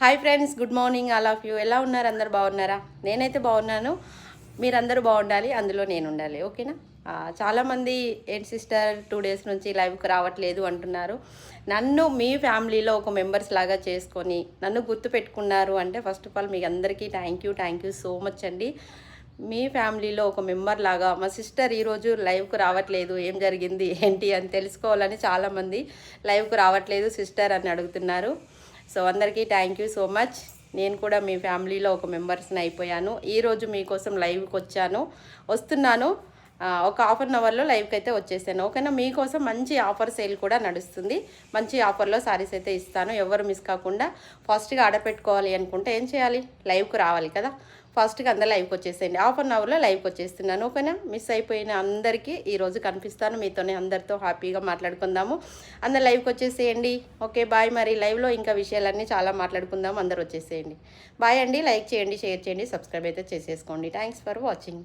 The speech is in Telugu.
Hi friends, good morning all of you. ఎలా ఉన్నారు? అందరు బాగున్నారా? నేనైతే బాగున్నాను. మీరందరూ బాగుండాలి, అందులో నేను ఉండాలి. ఓకేనా? చాలామంది ఏంటి సిస్టర్ 2 డేస్ నుంచి లైవ్కి రావట్లేదు అంటున్నారు. నన్ను మీ ఫ్యామిలీలో ఒక మెంబర్స్ లాగా చేసుకొని నన్ను గుర్తు పెట్టుకున్నారు అంటే ఫస్ట్ ఆఫ్ ఆల్ మీకు అందరికీ థ్యాంక్ యూ సో మచ్ అండి. మీ ఫ్యామిలీలో ఒక మెంబర్ లాగా మా సిస్టర్ ఈరోజు లైవ్కు రావట్లేదు, ఏం జరిగింది ఏంటి అని తెలుసుకోవాలని చాలామంది లైవ్కు రావట్లేదు సిస్టర్ అని అడుగుతున్నారు. సో అందరికీ థ్యాంక్ యూ సో మచ్. నేను కూడా మీ ఫ్యామిలీలో ఒక మెంబర్స్ని అయిపోయాను. ఈరోజు మీకోసం లైవ్కి వస్తున్నాను. ఒక హాఫ్ అన్ అవర్లో లైవ్కి అయితే వచ్చేసాను. ఓకేనా? మీకోసం మంచి ఆఫర్ సేల్ కూడా నడుస్తుంది. మంచి ఆఫర్లో సారీస్ అయితే ఇస్తాను. ఎవరు మిస్ కాకుండా ఫాస్ట్గా ఆర్డర్ పెట్టుకోవాలి అనుకుంటే ఏం చేయాలి? లైవ్కి రావాలి కదా. ఫాస్ట్గా అందరు లైవ్కి వచ్చేసేయండి. హాఫ్ అన్ అవర్లో లైవ్కి వచ్చేస్తున్నాను. ఓకేనా? మిస్ అయిపోయిన అందరికీ ఈరోజు కనిపిస్తాను. మీతోనే అందరితో హ్యాపీగా మాట్లాడుకుందాము. అందరు లైవ్కి వచ్చేసేయండి. Okay, bye. మరి లైవ్లో ఇంకా విషయాలన్నీ చాలా మాట్లాడుకుందాము. అందరు వచ్చేసేయండి. బాయ్ అండి. లైక్ చేయండి, షేర్ చేయండి, సబ్స్క్రైబ్ అయితే చేసేసుకోండి. Thanks for watching.